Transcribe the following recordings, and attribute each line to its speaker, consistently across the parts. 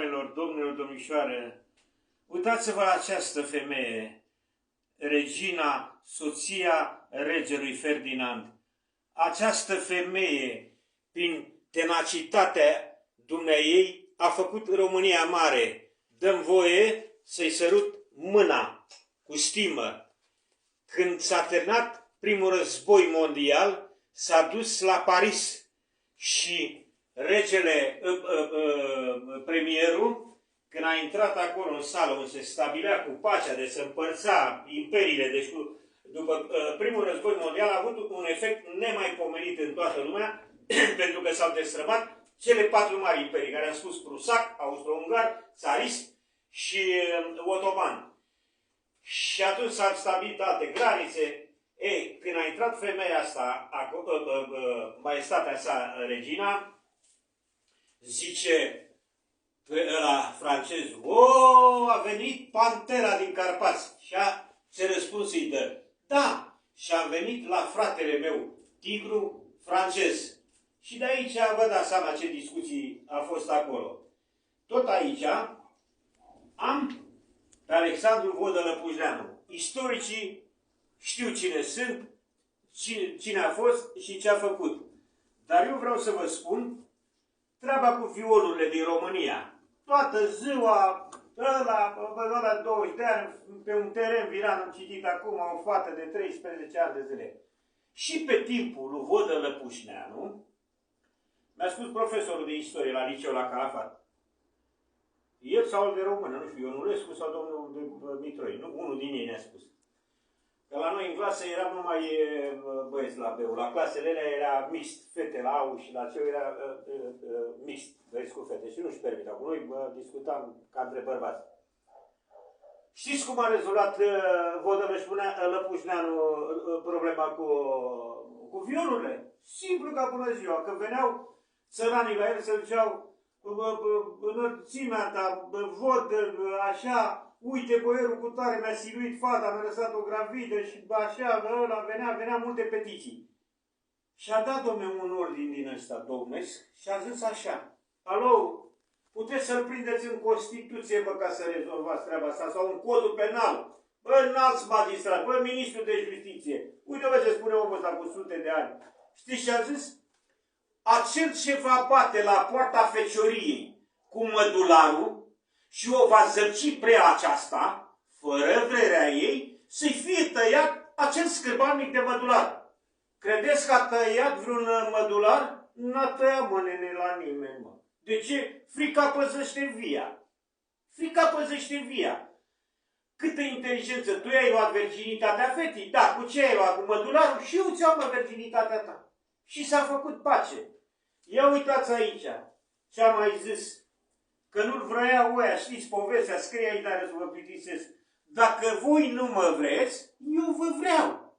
Speaker 1: doamnelor, domnilor, domnișoare, uitați-vă la această femeie, regina, soția regelui Ferdinand. Această femeie, prin tenacitatea dumneaei, a făcut România mare. Dăm voie să-i sărut mâna cu stimă. Când s-a terminat primul război mondial, s-a dus la Paris și regele, premierul, când a intrat acolo în sală unde se stabilea cu pacea, de se împărța imperiile, deci după primul război mondial a avut un efect nemaipomenit în toată lumea, pentru că s-au destrămat cele patru mari imperii, care am spus prusac, austro-ungar, țarist și otoman. Și atunci s-au stabilit alte granițe. Ei, când a intrat femeia asta, maestatea sa, regina, zice ăla francez, a venit pantera din Carpați. Și ce răspuns îi dă? Da, și am venit la fratele meu, tigru francez. Și de aici vă dați seama ce discuții a fost acolo. Tot aici am pe Alexandru Vodă-Lăpușneanu. Istoricii știu cine sunt, cine a fost și ce a făcut. Dar eu vreau să vă spun treaba cu violurile din România. Toată ziua, ăla 20 de ani, pe un teren viran, am citit acum o fată de 13 ani de zile. Și pe timpul lui Vodă-Lăpușneanu, mi-a spus profesorul de istorie la liceu la Calafat. El sau de română, nu știu, Ionulescu sau domnul Mitroi, nu? Unul din ei ne-a spus. Că la noi în clasă eram numai băieți la B-ul. La clasele alea era mixt, fete la AU și la CEU era mixt, băieți cu fete. Și nu-și permiteau. Cu noi discutam ca între bărbați. Știți cum a rezolvat Vodă-Lăpușneanu problema cu violurile? Simplu ca bună ziua. Că veneau țăranii la el să ziceau înălțimea ta, văd așa, uite, boierul cu tare mi-a siluit fata, mi-a lăsat-o gravidă și așa, ăla venea multe petiții. Și a dat, domne, un ordin din ăsta, domnesc, și a zis așa, alo, puteți să-l prindeți în Constituție, bă, ca să rezolvați treaba asta, sau în codul penal. Bă, înalți magistrat, bă, ministru de justiție. Uite-vă ce spune omul ăsta cu sute de ani. Știți ce a zis? Acel ce va bate la poarta fecioriei cu mădularul și o va zăci prea aceasta, fără vrerea ei, să-i fie tăiat acel scârban mic de mădular. Credeți că a tăiat vreun mădular? N-a tăiat, mă, nene, la nimeni, mă. De ce? Frica păzește via. Frica păzește via. Câtă inteligență! Tu ai luat virginitatea fetii? Da, cu ce ai luat? Cu mădularul? Și eu ți-am luat virginitatea ta. Și s-a făcut pace. Ia uitați aici ce am mai zis. Că nu-l vrea oia, știți povestea, scrie aici, dar să vă plictisesc. Dacă voi nu mă vreți, eu vă vreau.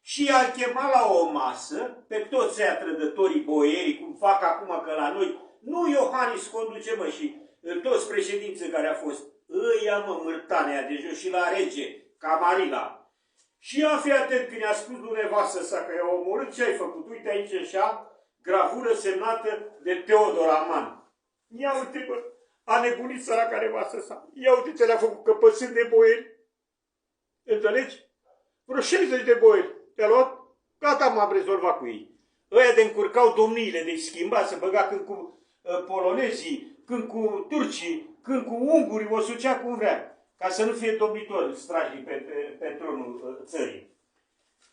Speaker 1: Și i-a chemat la o masă pe toți ăia trădătorii boierii, cum fac acum că la noi, nu Iohannis conduce, mă, și toți președinții care au fost, ăia, mă, mârtanea de jos și la rege, Camarila. Și ia fi atent când i-a spus lui nevastă sa că i-a omorât, ce ai făcut? Uite aici așa, gravură semnată de Teodor Aman. Ia uite, bă, a nebunit săraca nevastă sa. Ia uite ce le-a făcut căpățând de boieri. Înțelegi? Vreo 60 de boieri. Te-a luat? Gata, m-am rezolvat cu ei. Ăia de încurcau domniile, de-i schimba, se băga când cu polonezii, când cu turcii, când cu ungurii, o sucea cum vrea. Ca să nu fie domnitor strajnic pe tronul țării.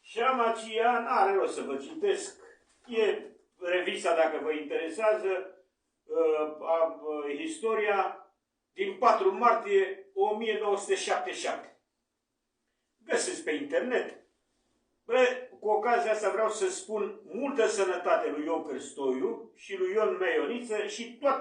Speaker 1: Și Amacia, n-are rost să vă citesc, e revista, dacă vă interesează, istoria din 4 martie 1977. Găsiți pe internet. Bă, cu ocazia asta vreau să spun multă sănătate lui Ion Cârstoiu și lui Ion Meioniță și la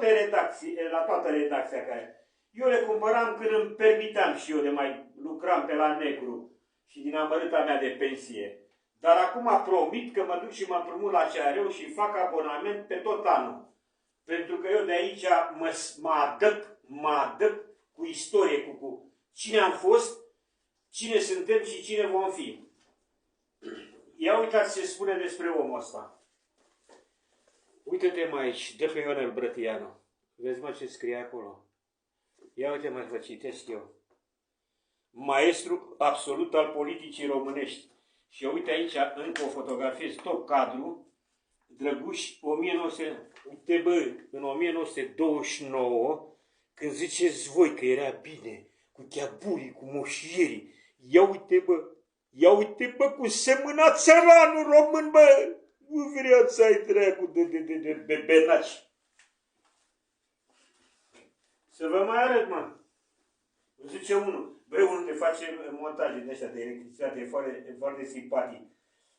Speaker 1: toată redacția care... Eu le cumpăram când îmi permiteam și eu de mai lucram pe la negru și din amărâta mea de pensie. Dar acum promit că mă duc și mă împrumut la CRU și fac abonament pe tot anul. Pentru că eu de aici mă adăp cu istorie, cu cine am fost, cine suntem și cine vom fi. Ia uitați ce spune despre omul ăsta. Uite-te mai aici, de pe Ionel Brătianu. Vezi, mă, ce scrie acolo. Ia uite, mă, vă citesc eu. Maestru absolut al politicii românești. Și uite aici, încă o fotografie, top cadru, Drăguș, 1900, uite bă, în 1929, când ziceți voi că era bine, cu cheaburii, cu moșierii, ia uite bă, cum semăna țăranul român, bă, nu vrea să ai dracu de bebenaci. Să vă mai arăt, mă. Zice unul, băi, unul te face montaje de ăștia de electricitate, e foarte simpatic.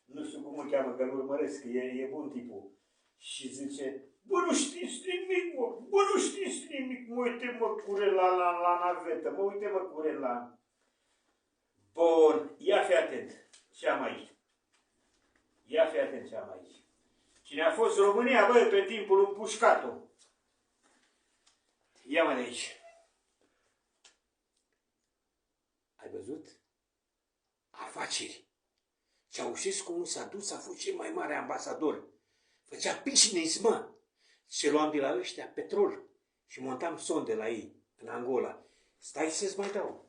Speaker 1: Nu știu cum îl cheamă, că-l urmăresc, că e bun tipul. Și zice, bă, nu știți nimic, mă, bă, nu știți nimic, mă, uite, mă, curent la navetă, mă, uite, mă, curent la... Bun, ia fi atent ce am aici. Ia fi atent ce am aici. Cine a fost România, bă, pe timpul lui Pușcatu? Ia mă de aici. Ai văzut? Afaceri. Ceaușescu nu s-a dus, a fost cel mai mare ambasador. Făcea business, mă. Și luam de la ăștia petrol și montam sonde la ei, în Angola. Stai să-ți mai dau.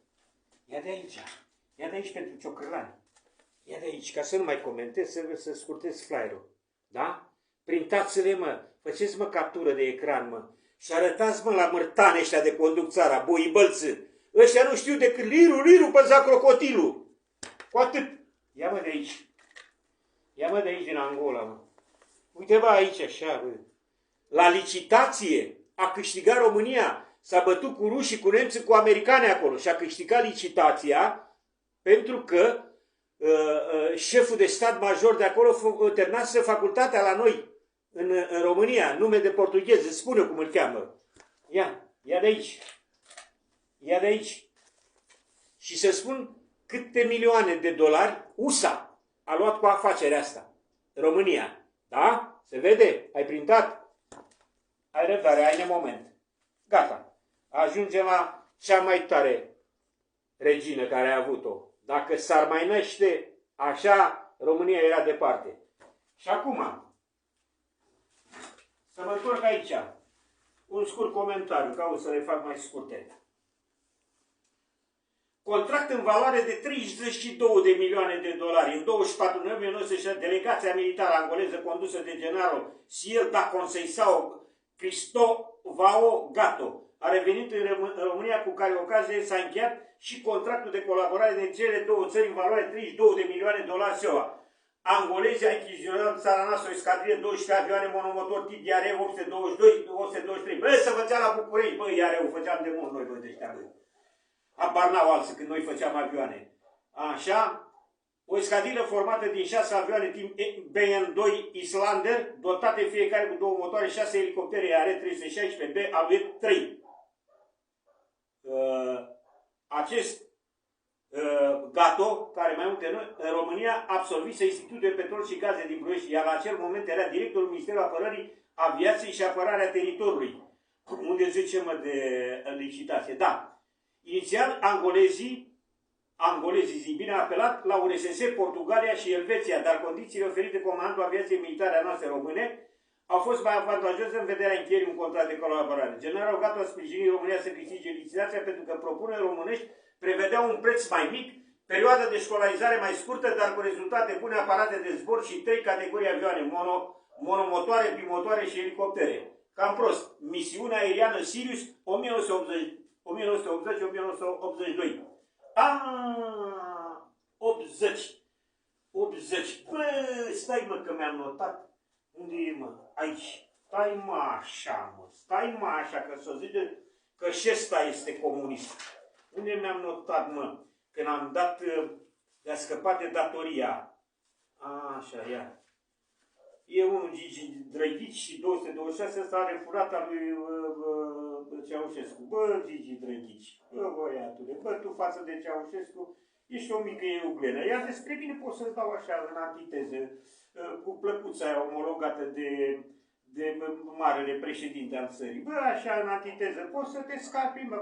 Speaker 1: Ia de aici. Ia de aici pentru ciocârlani. Ia de aici, ca să nu mai comentez, să scurtez flyerul. Da? Printați-le, mă. Faceți, mă, captură de ecran, mă. Și arătați, mă, la mărtane ăștia de conduc țara, boii bălță. Ăștia nu știu decât liru, păza crocotilul. Cu atât. Ia mă de aici. Ia mă de aici din Angola, mă. Uite, bă, aici, așa, bă. La licitație a câștigat România. S-a bătut cu rușii, cu nemții, cu americani acolo. Și a câștigat licitația pentru că șeful de stat major de acolo terminase facultatea la noi, în România, nume de portughez, îți spune cum îl cheamă. Ia de aici. Ia de aici. Și să spun câte milioane de dolari USA a luat cu afacerea asta. România. Da? Se vede? Ai printat? Ai răbdare, ai nemoment. Gata. Ajungem la cea mai tare regină care a avut-o. Dacă s-ar mai năște așa, România era departe. Și acum, să mă întorc aici. Un scurt comentariu, caut să le fac mai scurte. Contract în valoare de 32 de milioane de dolari. În 24 noiembrie 1960, delegația militară angoleză condusă de generalul Ciel da Conceição Cristóvão Gato a revenit în România, cu care ocazie s-a încheiat și contractul de colaborare de cele două țări în valoare de 32 de milioane de dolari SEA. Angolezii a achiziționat în țara noastră o escadrie, 12 avioane monomotor tip Iareu 822-823. Bă, să făcea la București, bă, Iareu, făceam de mult noi, bă, de ăștia, bă. Apar n-au alții când noi făceam avioane. Așa, o escadrilă formată din 6 avioane tip BN-2 Islander, dotate fiecare cu 2 motoare, 6 elicoptere AR-316B, Alouette 3. Acest Gato, care mai multe noi, în România, absolvise Institutul de Petrol și Gaze din Ploiești, iar la acel moment era directorul Ministerului Apărării, Aviației și Apărarea Teritoriului. Unde zicem de licitație. Da. Inițial, angolezii zi bine, a apelat la URSS, Portugalia și Elveția, dar condițiile oferite comandantul aviației militare a noastre române au fost mai avantajoase în vederea încheierii un contract de colaborare. Generalul Gato a sprijinit România să câștige licitația pentru că propunerile românești prevedeau un preț mai mic, perioadă de școlarizare mai scurtă, dar cu rezultate bune, aparate de zbor și 3 categorii avioane, monomotoare, bimotoare și elicoptere. Cam prost. Misiunea aeriană Sirius 1980-1982. Ah, 80. Bă, stai, mă, că mi-am notat. Unde e, mă? Aici. Stai, mă, așa, mă. Stai, mă, așa, că să zice că și ăsta este comunist. Unde mi-am notat, mă? Când am dat, de-a scăpat de datoria. Așa, ia. E unul Gigi Drăghici și 226, ăsta are furata lui Ceaușescu. Bă, Gigi Drăghici, bă, băiatule, bă, tu față de Ceaușescu ești o mică euglenă. Iar despre mine pot să-ți dau așa în antiteză, cu plăcuța aia omologată de marele președinte al țării. Bă, așa în antiteză, poți să te scapi, mă,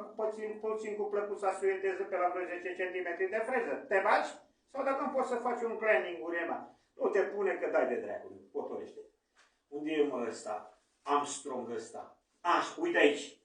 Speaker 1: puțin cu plăcuța suedeză pe la vreo 10 cm de freză. Te bagi? Sau dacă nu poți să faci un cleaning urema? Nu te pune că dai de dracului, potorește. Unde e, mă, ăsta? Armstrong ăsta. Uite aici.